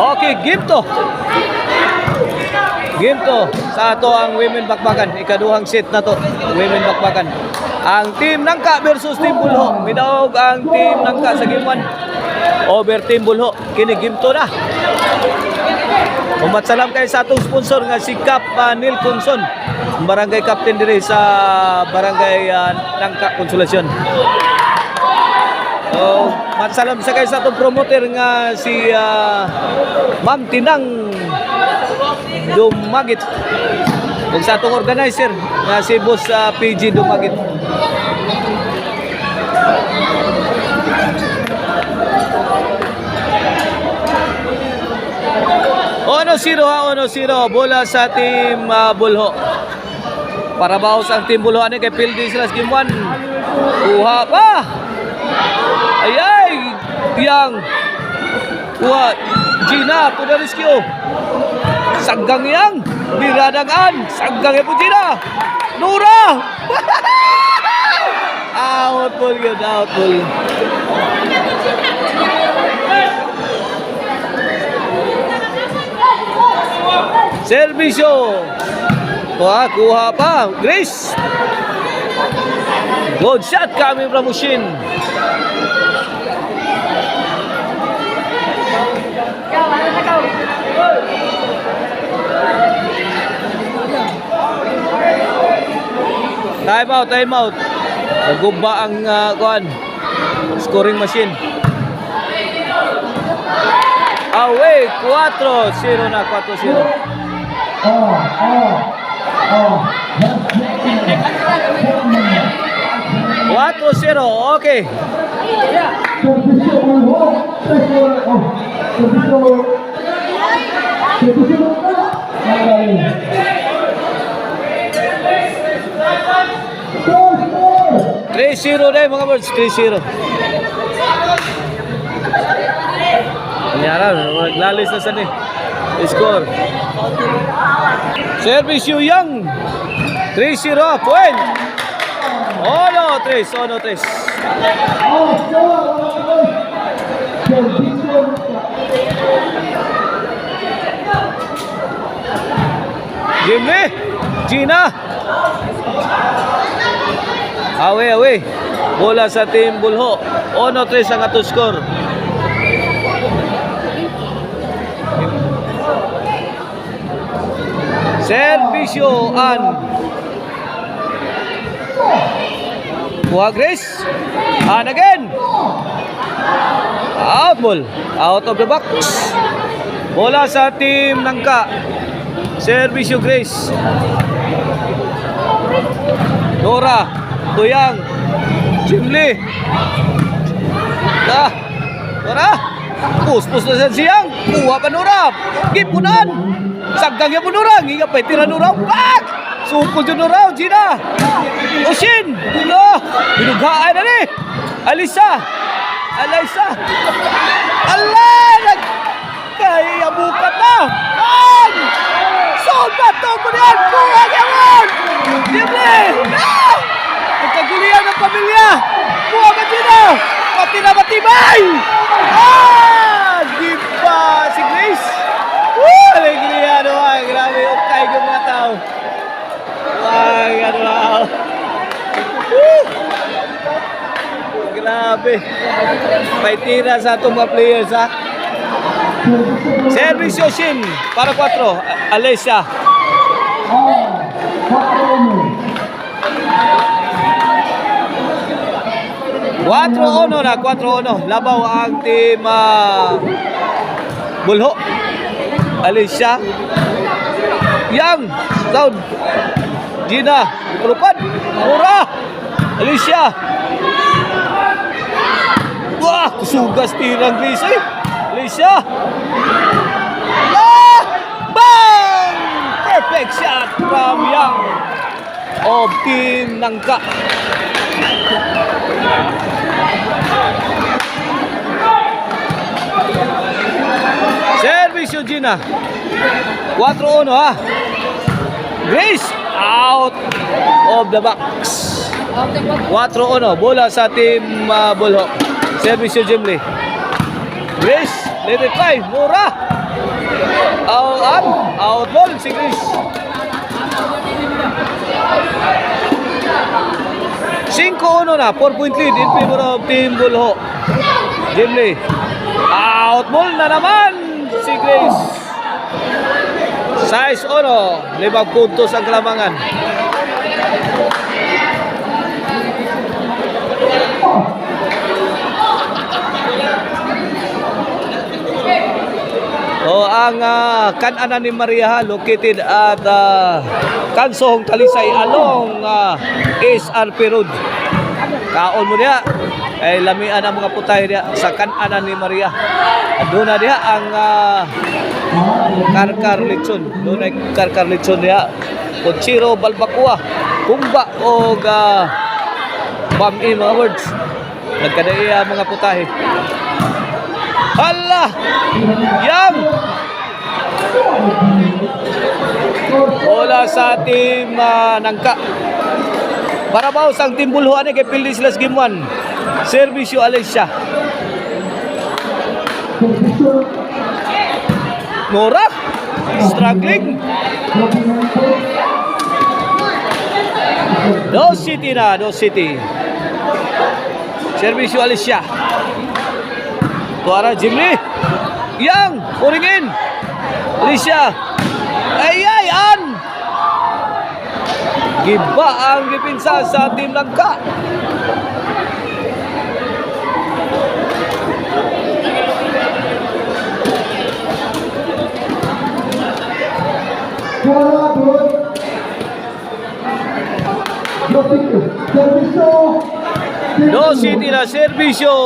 Okay, game to. Game to. Sa ato ang women bakbakan. Ikaduhang set na to. Women bakbakan. Ang team Nangka versus team Bulho. Midawog ang team Nangka sa game 1. Over team Bulho. Kini game to na. Umatsalam kayo sa atong sponsor nga si Cap Neil Conson. Barangay Captain dire sa Barangay Nangka Konsolasyon. So, matsalam sa kayo sa atong promoter nga si Ma'am Tinang Dumagit. Ug sa atong organizer nga si Boss PG Dumagit. Ono 0 bola sa team Bulho. Para baos ang team Bulho ani kay field sila sa game 1. Kuha pa. Ayay, yang kuha Gina to the rescue. Saggang yang biradangan, saggang po Gina. Nura. Out ball yun, out ball. Servisyo. Kuha pa. Grace. Good shot coming from Mushin. Time out. Nagumba ang scoring machine. Away, 4-0 na, 4-0. 4-0, okay. Zero deh mga birds, 3-0. Nangyara, naglalis na sa ni. Score. Service Yu Yang. 3-0, point. Ono 3. Jimmy, Gina. Away. Bola sa team Bulho. Ono 3 ang ato score. Servisyo an. Kuha Grace. And again. Out ball. Out of the box. Bola sa team Nangka. Servisyo Grace. Nora. Tuyang. Jimli. Nora. Pus na siyang. Kuha pa Nora. Gipunan. Saggang ya po Nora. Higa pa tira Nora. Back. Sukul dyan Nora. Gina. Oshin. Binughaan na ni. Alaysa. Allah. Kaya bukat na. Sold back to ko niyan. Kuha niyan. Jimli. Nagkagulihan ng pamilya. Kuha ba Gina? Pati na matibay. Di ba si Grace? Alegria doang. Grabe yung kay yung mga tao. Wow. Grabe. May tira sa itong mga players ha. Service Yoshin para 4. Alessia. Cuatro uno. Labaw ang team Bulho. Alessia. Yang. Sound. Gina. Perupad. Murah. Alessia. Wah, kusugas tirang Grace. Alessia. Bang! Perfect shot from Yang of team Nangka. Service Gina. 4-1 ha. Grace out of the box. 4-1, bola sa team Bulho. Service yung Jimli. Grace, let it fly. Mura. Out ball si Grace. 5-1 na, 4-point lead in favor of team Bulho. Jimli. Out ball na naman si Grace. 6-1, 5 puntos ang kalamangan. Ang Kan-anan ni Maria located at Kansong Talisay along SRP Road. Kaon mo diha ay lamian ang mga putay diha sa Kan-anan ni Maria. Doon na diha ang Karkar Lechon. Doon ay Karkar Lechon diha. Kutsiro Balbakua, Kumba o Bam-in mga words. Nagkadaiya mga putahe. Hala! Yang! Bola sa team Nangka. Parabaw sang team Bulhuan kay Pildi sila game 1. Servisyo Alessia. Nora struggling. Do City na, Do City. Servisyo Alessia. Tuara Jimli. Yang puringin. Alicia. An. Giba ang dipinsa sa team Langka. Do City na servisyo.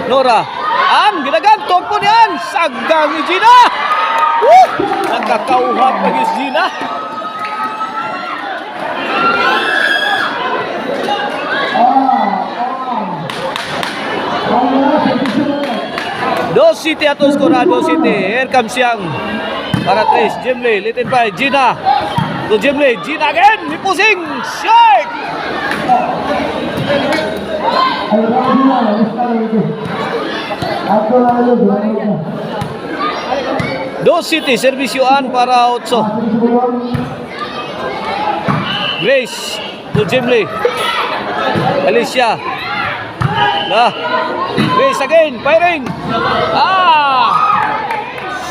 Nora. Ginagantong po niyan. Saggang ni Gina. Nagkakauhap na si Gina. Do City atong skora, Do City. Here comes Yang. Para Trace, Jimli, litin pa, Gina. To Jimli, Gina again. Nipusing. Short. Do City, servisyoan para Otso. Grace to Jimli. Alicia. Grace again, firing.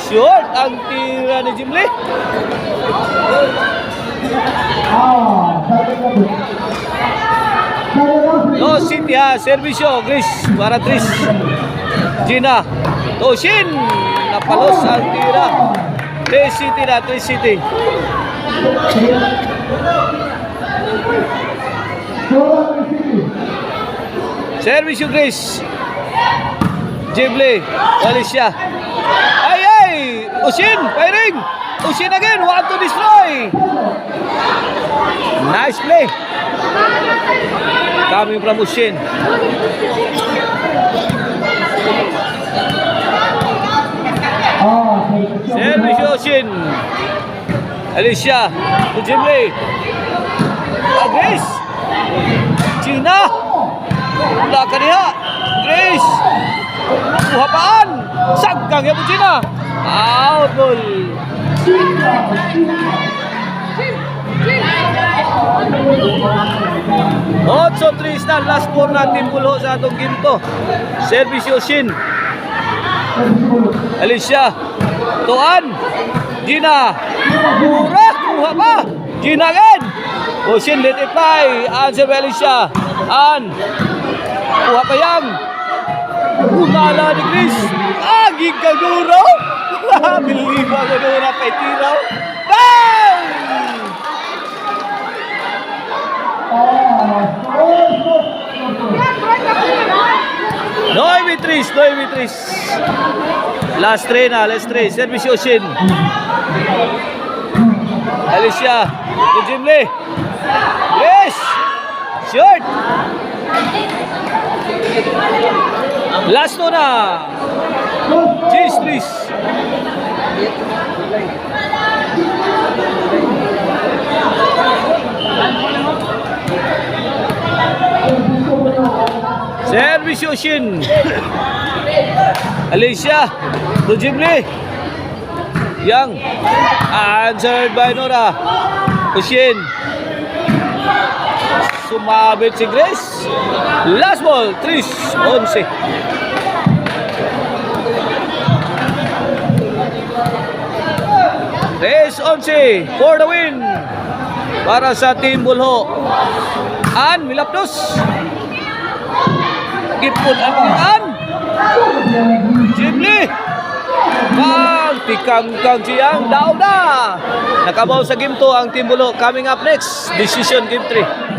Short ang tira ni Jimli. Do City servisyo. Grace para Tris. Gina. Toshin. Napalos ang tira. 3 City na, 3 City. Service yung Grace. Jimli. Alicia. Ay! Oshin! Firing! Oshin again! Want to destroy! Nice play. Coming from Oshin. Service Oshin. Alicia to Jimli. Grace. Gina. Wala ka niya. Grace. Kuhapaan. Saggang yan po Gina. Out goal. Otso 3 na last 4 natin Bulho sa atong ginto. Service Oshin. Alicia. Tuan. Gina. Mura. Kuha pa. Gina again. Oshin let it fly. Answer by Alicia. Kuha pa Yang. Umala ni Chris. Gigaguro. Biliba ko na pa itiraw. Bang! Noy Mitris. Last 3 na, last 3. Service Oshin. Alicia. To Jimli. Yes! Short. Last 2 na. Cheese please. Service Yoshin. Alicia. To Ghibli. Yang. Answered by Nora. Yoshin. Sumabit si Grace. Last ball. 3-11. Race 11 for the win para sa Team Bulho. An Milapdos. Gipon ang Ghibli. Tikang-kang siyang daw na. Nakabaw sa game 2 ang Team Bulho. Coming up next, decision game 3.